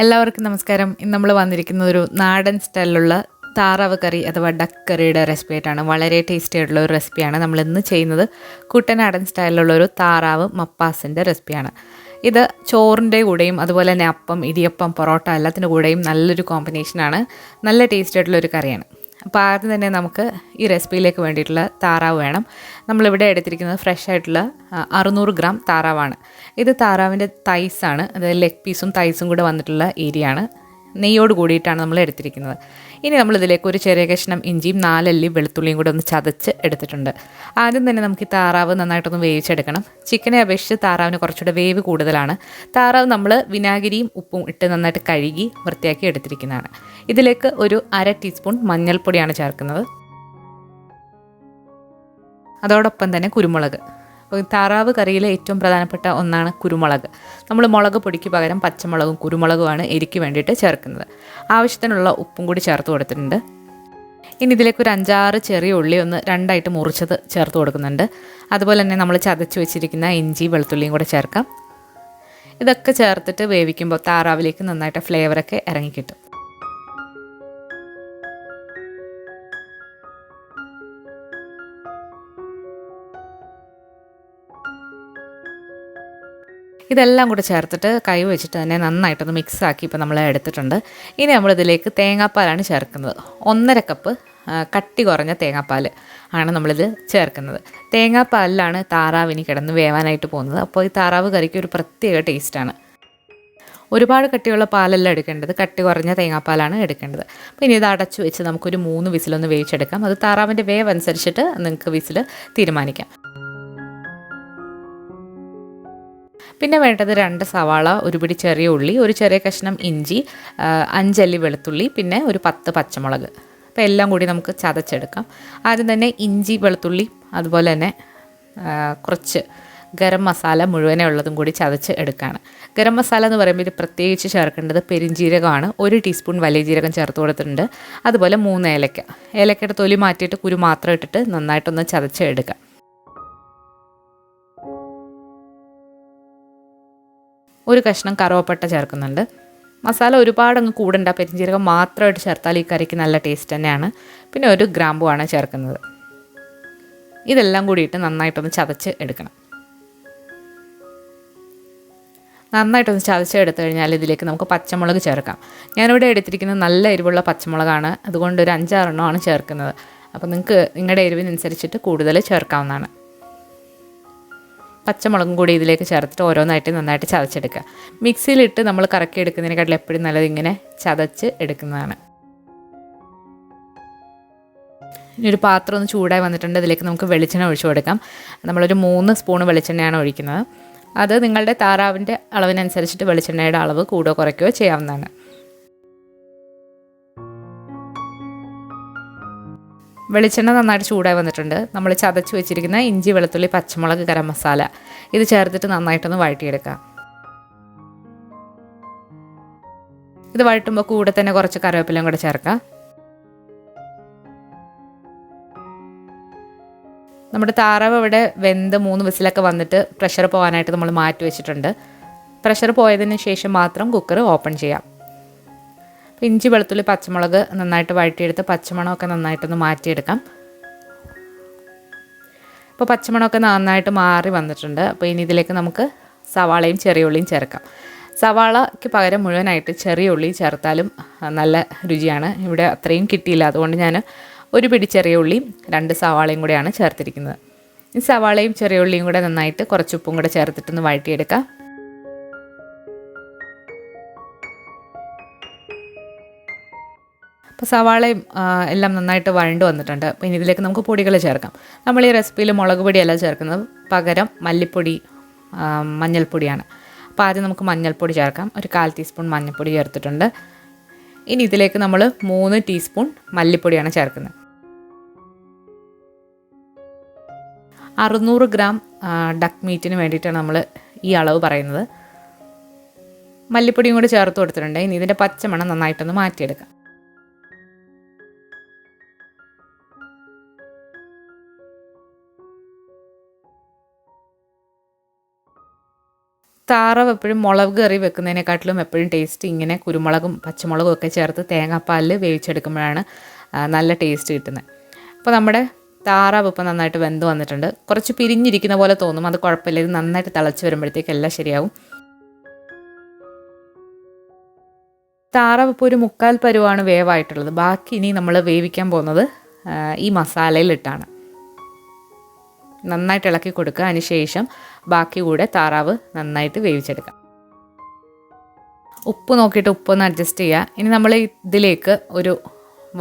എല്ലാവർക്കും നമസ്കാരം. ഇന്ന് നമ്മൾ വന്നിരിക്കുന്നത് ഒരു നാടൻ സ്റ്റൈലിലുള്ള താറാവ് കറി അഥവാ ഡക്ക് കറിയുടെ റെസിപ്പി ആയിട്ടാണ്. വളരെ ടേസ്റ്റി ആയിട്ടുള്ള ഒരു റെസിപ്പിയാണ്. നമ്മൾ ഇന്ന് ചെയ്യുന്നത് കുട്ടനാടൻ സ്റ്റൈലിലുള്ള ഒരു താറാവ് മപ്പാസിൻ്റെ റെസിപ്പിയാണ്. ഇത് ചോറിൻ്റെ കൂടെയും അതുപോലെ തന്നെ അപ്പം, ഇടിയപ്പം, പൊറോട്ട എല്ലാത്തിൻ്റെ കൂടെയും നല്ലൊരു കോമ്പിനേഷനാണ്. നല്ല ടേസ്റ്റി ആയിട്ടുള്ളൊരു കറിയാണ്. അപ്പോൾ ആദ്യം തന്നെ നമുക്ക് ഈ റെസിപ്പിയിലേക്ക് വേണ്ടിയിട്ടുള്ള താറാവ് വേണം. നമ്മളിവിടെ എടുത്തിരിക്കുന്നത് ഫ്രഷ് ആയിട്ടുള്ള 600 ഗ്രാം താറാവാണ്. ഇത് താറാവിൻ്റെ തൈസാണ്, അതായത് ലെഗ് പീസും തൈസും കൂടെ വന്നിട്ടുള്ള ഏരിയയാണ്. നെയ്യോട് കൂടിയിട്ടാണ് നമ്മൾ എടുത്തിരിക്കുന്നത്. ഇനി നമ്മളിതിലേക്ക് ഒരു ചെറിയ കഷ്ണം ഇഞ്ചിയും 4 അല്ലി വെളുത്തുള്ളിയും കൂടെ ഒന്ന് ചതച്ച് എടുത്തിട്ടുണ്ട്. ആദ്യം തന്നെ നമുക്ക് ഈ താറാവ് നന്നായിട്ടൊന്ന് വേവിച്ചെടുക്കണം. ചിക്കനെ അപേക്ഷിച്ച് താറാവിന് കുറച്ചുകൂടെ വേവ് കൂടുതലാണ്. താറാവ് നമ്മൾ വിനാഗിരിയും ഉപ്പും ഇട്ട് നന്നായിട്ട് കഴുകി വൃത്തിയാക്കി എടുത്തിരിക്കുന്നതാണ്. ഇതിലേക്ക് ഒരു 1/2 ടീസ്പൂൺ മഞ്ഞൾപ്പൊടിയാണ് ചേർക്കുന്നത്. അതോടൊപ്പം തന്നെ കുരുമുളക്. അപ്പോൾ താറാവ് കറിയിലെ ഏറ്റവും പ്രധാനപ്പെട്ട ഒന്നാണ് കുരുമുളക്. നമ്മൾ മുളക് പൊടിക്ക് പകരം പച്ചമുളകും കുരുമുളകുമാണ് എരിക്ക് വേണ്ടിയിട്ട് ചേർക്കുന്നത്. ആവശ്യത്തിനുള്ള ഉപ്പും കൂടി ചേർത്ത് കൊടുത്തിട്ടുണ്ട്. ഇനി ഇതിലേക്ക് ഒരു 5-6 ചെറിയ ഉള്ളി ഒന്ന് രണ്ടായിട്ട് മുറിച്ചത് ചേർത്ത് കൊടുക്കുന്നുണ്ട്. അതുപോലെ തന്നെ നമ്മൾ ചതച്ച് വെച്ചിരിക്കുന്ന ഇഞ്ചി വെളുത്തുള്ളിയും കൂടെ ചേർക്കാം. ഇതൊക്കെ ചേർത്തിട്ട് വേവിക്കുമ്പോൾ താറാവിലേക്ക് നന്നായിട്ട് ഫ്ലേവറൊക്കെ ഇറങ്ങിക്കിട്ടും. ഇതെല്ലാം കൂടെ ചേർത്തിട്ട് കൈ വെച്ചിട്ട് തന്നെ നന്നായിട്ടൊന്ന് മിക്സാക്കി ഇപ്പോൾ നമ്മൾ എടുത്തിട്ടുണ്ട്. ഇനി നമ്മളിതിലേക്ക് തേങ്ങാപ്പാലാണ് ചേർക്കുന്നത്. 1.5 കപ്പ് കട്ടി കുറഞ്ഞ തേങ്ങാപ്പാൽ ആണ് നമ്മളിത് ചേർക്കുന്നത്. തേങ്ങാപ്പാലിലാണ് താറാവിന് കിടന്ന് വേവാനായിട്ട് പോകുന്നത്. അപ്പോൾ ഈ താറാവ് കറിക്ക് ഒരു പ്രത്യേക ടേസ്റ്റാണ്. ഒരുപാട് കട്ടിയുള്ള പാലല്ല എടുക്കേണ്ടത്, കട്ടി കുറഞ്ഞ തേങ്ങാപ്പാലാണ് എടുക്കേണ്ടത്. അപ്പോൾ ഇനി ഇത് അടച്ചു വെച്ച് നമുക്കൊരു 3 വിസിലൊന്ന് വേവിച്ചെടുക്കാം. അത് താറാവിൻ്റെ വേവ് അനുസരിച്ചിട്ട് നിങ്ങൾക്ക് വിസിൽ തീരുമാനിക്കാം. പിന്നെ വേണ്ടത് 2 സവാള, ഒരു പിടി ചെറിയ ഉള്ളി, ഒരു ചെറിയ കഷ്ണം ഇഞ്ചി, 5 അല്ലി വെളുത്തുള്ളി, പിന്നെ ഒരു 10 പച്ചമുളക്. അപ്പോൾ എല്ലാം കൂടി നമുക്ക് ചതച്ചെടുക്കാം. ആദ്യം തന്നെ ഇഞ്ചി വെളുത്തുള്ളി അതുപോലെ തന്നെ കുറച്ച് ഗരം മസാല മുഴുവനെ ഉള്ളതും കൂടി ചതച്ച് എടുക്കുകയാണ്. ഗരം മസാല എന്ന് പറയുമ്പോൾ ഇത് പ്രത്യേകിച്ച് ചേർക്കേണ്ടത് പെരിഞ്ജീരകമാണ്. 1 ടീസ്പൂൺ വലിയ ജീരകം ചേർത്ത് കൊടുത്തിട്ടുണ്ട്. അതുപോലെ 3 ഏലക്ക. ഏലക്കയുടെ തൊലി മാറ്റിയിട്ട് കുരു മാത്രം ഇട്ടിട്ട് നന്നായിട്ടൊന്ന് ചതച്ച് എടുക്കാം. ഒരു കഷ്ണം കറുവപ്പട്ട ചേർക്കുന്നുണ്ട്. മസാല ഒരുപാടങ്ങ് കൂടണ്ട, പെരിഞ്ജീരകം മാത്രമായിട്ട് ചേർത്താൽ ഈ കറിക്ക് നല്ല ടേസ്റ്റ് തന്നെയാണ്. പിന്നെ ഒരു ഗ്രാമ്പുമാണ് ചേർക്കുന്നത്. ഇതെല്ലാം കൂടിയിട്ട് നന്നായിട്ടൊന്ന് ചതച്ച് എടുക്കണം. നന്നായിട്ടൊന്ന് ചതച്ച് എടുത്തു കഴിഞ്ഞാൽ ഇതിലേക്ക് നമുക്ക് പച്ചമുളക് ചേർക്കാം. ഞാനിവിടെ എടുത്തിരിക്കുന്നത് നല്ല എരിവുള്ള പച്ചമുളകാണ്, അതുകൊണ്ട് ഒരു 5-6 എണ്ണമാണ് ചേർക്കുന്നത്. അപ്പോൾ നിങ്ങൾക്ക് നിങ്ങളുടെ എരിവിനനുസരിച്ചിട്ട് കൂടുതൽ ചേർക്കാവുന്നതാണ്. പച്ചമുളകും കൂടി ഇതിലേക്ക് ചേർത്തിട്ട് ഓരോന്നായിട്ട് നന്നായിട്ട് ചതച്ചെടുക്കുക. മിക്സിയിലിട്ട് നമ്മൾ കറക്കി എടുക്കുന്നതിനെക്കാട്ടിൽ എപ്പോഴും നല്ലത് ഇങ്ങനെ ചതച്ച് എടുക്കുന്നതാണ്. ഇനി ഒരു പാത്രം ഒന്ന് ചൂടായി വന്നിട്ടുണ്ട്. അതിലേക്ക് നമുക്ക് വെളിച്ചെണ്ണ ഒഴിച്ചു കൊടുക്കാം. നമ്മളൊരു 3 സ്പൂൺ വെളിച്ചെണ്ണയാണ് ഒഴിക്കുന്നത്. അത് നിങ്ങളുടെ താറാവിൻ്റെ അളവിനനുസരിച്ചിട്ട് വെളിച്ചെണ്ണയുടെ അളവ് കൂടുകയോ കുറയ്ക്കുകയോ ചെയ്യാവുന്നതാണ്. വെളിച്ചെണ്ണ നന്നായിട്ട് ചൂടായി വന്നിട്ടുണ്ട്. നമ്മൾ ചതച്ച് വെച്ചിരിക്കുന്ന ഇഞ്ചി വെളുത്തുള്ളി പച്ചമുളക് ഗരം മസാല ഇത് ചേർത്തിട്ട് നന്നായിട്ടൊന്ന് വഴറ്റിയെടുക്കാം. ഇത് വഴറ്റുമ്പോൾ കൂടെ തന്നെ കുറച്ച് കറിവേപ്പിലയും കൂടെ ചേർക്കാം. നമ്മുടെ താറാവ് ഇവിടെ വെന്ത് 3 വിസിലൊക്കെ വന്നിട്ട് പ്രഷർ പോകാനായിട്ട് നമ്മൾ മാറ്റി വെച്ചിട്ടുണ്ട്. പ്രഷർ പോയതിന് ശേഷം മാത്രം കുക്കർ ഓപ്പൺ ചെയ്യാം. ഇഞ്ചി വെളുത്തുള്ളി പച്ചമുളക് നന്നായിട്ട് വഴറ്റിയെടുത്ത് പച്ചമണമൊക്കെ നന്നായിട്ടൊന്ന് മാറ്റിയെടുക്കാം. ഇപ്പോൾ പച്ചമണമൊക്കെ നന്നായിട്ട് മാറി വന്നിട്ടുണ്ട്. അപ്പോൾ ഇനി ഇതിലേക്ക് നമുക്ക് സവാളയും ചെറിയ ഉള്ളിയും ചേർക്കാം. സവാളയ്ക്ക് പകരം മുഴുവനായിട്ട് ചെറിയ ഉള്ളി ചേർത്താലും നല്ല രുചിയാണ്. ഇവിടെ അത്രയും കിട്ടിയില്ല, അതുകൊണ്ട് ഞാൻ ഒരു പിടി ചെറിയ ഉള്ളിയും 2 സവാളയും കൂടെയാണ് ചേർത്തിരിക്കുന്നത്. ഈ സവാളയും ചെറിയ ഉള്ളിയും കൂടെ നന്നായിട്ട് കുറച്ച് ഉപ്പും കൂടെ ചേർത്തിട്ടൊന്ന് വഴറ്റിയെടുക്കാം. അപ്പോൾ സവാളയും എല്ലാം നന്നായിട്ട് വഴണ്ട് വന്നിട്ടുണ്ട്. അപ്പോൾ ഇനി ഇതിലേക്ക് നമുക്ക് പൊടികൾ ചേർക്കാം. നമ്മൾ ഈ റെസിപ്പിയിൽ മുളക് പൊടിയല്ല ചേർക്കുന്നത്, പകരം മല്ലിപ്പൊടി, മഞ്ഞൾപ്പൊടിയാണ്. അപ്പോൾ ആദ്യം നമുക്ക് മഞ്ഞൾപ്പൊടി ചേർക്കാം. ഒരു 1/4 ടീസ്പൂൺ മഞ്ഞൾപ്പൊടി ചേർത്തിട്ടുണ്ട്. ഇനി ഇതിലേക്ക് നമ്മൾ 3 ടീസ്പൂൺ മല്ലിപ്പൊടിയാണ് ചേർക്കുന്നത്. 600 ഗ്രാം ഡക്ക് മീറ്റിന് വേണ്ടിയിട്ടാണ് നമ്മൾ ഈ അളവ് പറയുന്നത്. മല്ലിപ്പൊടിയും കൂടി ചേർത്ത് കൊടുത്തിട്ടുണ്ട്. ഇനി ഇതിൻ്റെ പച്ചമണം നന്നായിട്ടൊന്ന് മാറ്റിയെടുക്കാം. താറാവ് എപ്പോഴും മുളക് കറി വെക്കുന്നതിനെക്കാട്ടിലും എപ്പോഴും ടേസ്റ്റ് ഇങ്ങനെ കുരുമുളകും പച്ചമുളകും ഒക്കെ ചേർത്ത് തേങ്ങാപ്പാലിൽ വേവിച്ചെടുക്കുമ്പോഴാണ് നല്ല ടേസ്റ്റ് കിട്ടുന്നത്. അപ്പോൾ നമ്മുടെ താറാവ് ഇപ്പോൾ നന്നായിട്ട് വെന്ത് വന്നിട്ടുണ്ട്. കുറച്ച് പിരിഞ്ഞിരിക്കുന്ന പോലെ തോന്നും, അത് കുഴപ്പമില്ല. ഇത് നന്നായിട്ട് തിളച്ച് വരുമ്പോഴത്തേക്ക് എല്ലാം ശരിയാവും. താറാവ് ഇപ്പോൾ ഒരു 1/4 പരുവാണ് വേവായിട്ടുള്ളത്. ബാക്കി ഇനി നമ്മൾ വേവിക്കാൻ പോകുന്നത് ഈ മസാലയിലിട്ടാണ്. നന്നായിട്ട് ഇളക്കി കൊടുക്കുക. അതിനുശേഷം ബാക്കി കൂടെ താറാവ് നന്നായിട്ട് വേവിച്ചെടുക്കാം. ഉപ്പ് നോക്കിയിട്ട് ഉപ്പൊന്ന് അഡ്ജസ്റ്റ് ചെയ്യുക. ഇനി നമ്മൾ ഇതിലേക്ക് ഒരു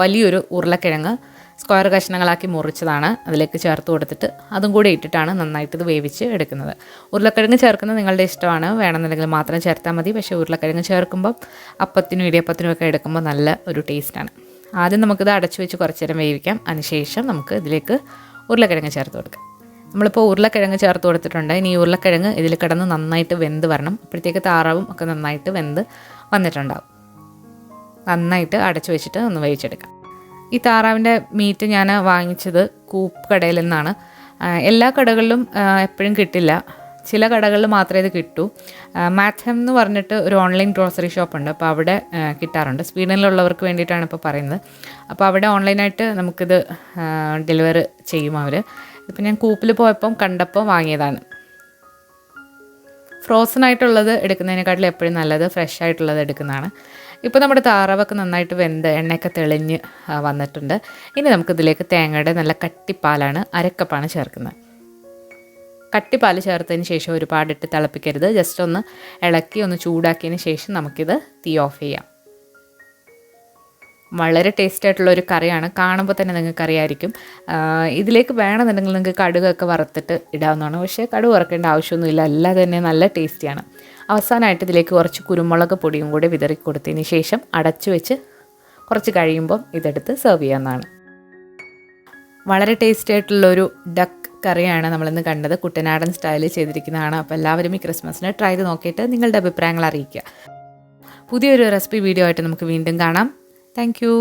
വലിയൊരു ഉരുളക്കിഴങ്ങ് സ്ക്വയർ കഷ്ണങ്ങളാക്കി മുറിച്ചതാണ് അതിലേക്ക് ചേർത്ത് കൊടുത്തിട്ട് അതും കൂടി ഇട്ടിട്ടാണ് നന്നായിട്ട് ഇത് വേവിച്ച് എടുക്കുന്നത്. ഉരുളക്കിഴങ്ങ് ചേർക്കുന്നത് നിങ്ങളുടെ ഇഷ്ടമാണ്, വേണമെന്നുണ്ടെങ്കിൽ മാത്രം ചേർത്താൽ മതി. പക്ഷേ ഉരുളക്കിഴങ്ങ് ചേർക്കുമ്പം അപ്പത്തിനും ഇടിയപ്പത്തിനും ഒക്കെ എടുക്കുമ്പോൾ നല്ല ഒരു ടേസ്റ്റാണ്. ആദ്യം നമുക്കിത് അടച്ചു വെച്ച് കുറച്ച് നേരം വേവിക്കാം. അതിനുശേഷം നമുക്ക് ഇതിലേക്ക് ഉരുളക്കിഴങ്ങ് ചേർത്ത് കൊടുക്കാം. നമ്മളിപ്പോൾ ഉരുളക്കിഴങ്ങ് ചേർത്ത് കൊടുത്തിട്ടുണ്ട്. ഇനി ഈ ഉരുളക്കിഴങ്ങ് ഇതിൽ കിടന്ന് നന്നായിട്ട് വെന്ത് വരണം. അപ്പോഴത്തേക്ക് താറാവും ഒക്കെ നന്നായിട്ട് വെന്ത് വന്നിട്ടുണ്ടാവും. നന്നായിട്ട് അടച്ചു വെച്ചിട്ട് ഒന്ന് വേവിച്ചെടുക്കാം. ഈ താറാവിൻ്റെ മീറ്റ് ഞാൻ വാങ്ങിച്ചത് കൂപ്പ് കടയിൽ നിന്നാണ്. എല്ലാ കടകളിലും എപ്പോഴും കിട്ടില്ല, ചില കടകളിൽ മാത്രമേ ഇത് കിട്ടൂ. മാത്ഹം എന്ന് പറഞ്ഞിട്ട് ഒരു ഓൺലൈൻ ഗ്രോസറി ഷോപ്പുണ്ട്, അപ്പോൾ അവിടെ കിട്ടാറുണ്ട്. സ്വീഡനിലുള്ളവർക്ക് വേണ്ടിയിട്ടാണ് ഇപ്പോൾ പറയുന്നത്. അപ്പോൾ അവിടെ ഓൺലൈനായിട്ട് നമുക്കിത് ഡെലിവർ ചെയ്യും അവർ. ഇപ്പം ഞാൻ കൂപ്പിൽ പോയപ്പം കണ്ടപ്പോൾ വാങ്ങിയതാണ്. ഫ്രോസൺ ആയിട്ടുള്ളത് എടുക്കുന്നതിനെക്കാട്ടിലും എപ്പോഴും നല്ലത് ഫ്രഷ് ആയിട്ടുള്ളത് എടുക്കുന്നതാണ്. ഇപ്പോൾ നമ്മുടെ താറാവൊക്കെ നന്നായിട്ട് വെന്ത് എണ്ണയൊക്കെ തെളിഞ്ഞ് വന്നിട്ടുണ്ട്. ഇനി നമുക്കിതിലേക്ക് തേങ്ങയുടെ നല്ല കട്ടിപ്പാലാണ്, അരക്കപ്പാണ് ചേർക്കുന്നത്. കട്ടിപ്പാൽ ചേർത്തതിന് ശേഷം ഒരുപാടിട്ട് തിളപ്പിക്കരുത്. ജസ്റ്റ് ഒന്ന് ഇളക്കി ഒന്ന് ചൂടാക്കിയതിന് ശേഷം നമുക്കിത് തീ ഓഫ് ചെയ്യാം. വളരെ ടേസ്റ്റ് ആയിട്ടുള്ള ഒരു കറിയാണ്. കാണുമ്പോൾ തന്നെ നിങ്ങൾക്ക് അറിയാമായിരിക്കും. ഇതിലേക്ക് വേണമെന്നുണ്ടെങ്കിൽ നിങ്ങൾക്ക് കടുകൊക്കെ വറുത്തിട്ട് ഇടാവുന്നതാണ്. പക്ഷേ കടുക് വറുക്കേണ്ട ആവശ്യമൊന്നുമില്ല, അല്ലാതെ തന്നെ നല്ല ടേസ്റ്റിയാണ്. അവസാനമായിട്ട് ഇതിലേക്ക് കുറച്ച് കുരുമുളക് പൊടിയും കൂടി വിതറി കൊടുത്തതിന് ശേഷം അടച്ചു വെച്ച് കുറച്ച് കഴിയുമ്പം ഇതെടുത്ത് സെർവ് ചെയ്യാവുന്നതാണ്. വളരെ ടേസ്റ്റി ആയിട്ടുള്ളൊരു ഡക്ക് കറിയാണ് നമ്മളിന്ന് കണ്ടത്. കുട്ടനാടൻ സ്റ്റൈലിൽ ചെയ്തിരിക്കുന്നതാണ്. അപ്പോൾ എല്ലാവരും ഈ ക്രിസ്മസിന് ട്രൈ ചെയ്ത് നോക്കിയിട്ട് നിങ്ങളുടെ അഭിപ്രായങ്ങൾ അറിയിക്കുക. പുതിയൊരു റെസിപ്പി വീഡിയോ ആയിട്ട് നമുക്ക് വീണ്ടും കാണാം. Thank you.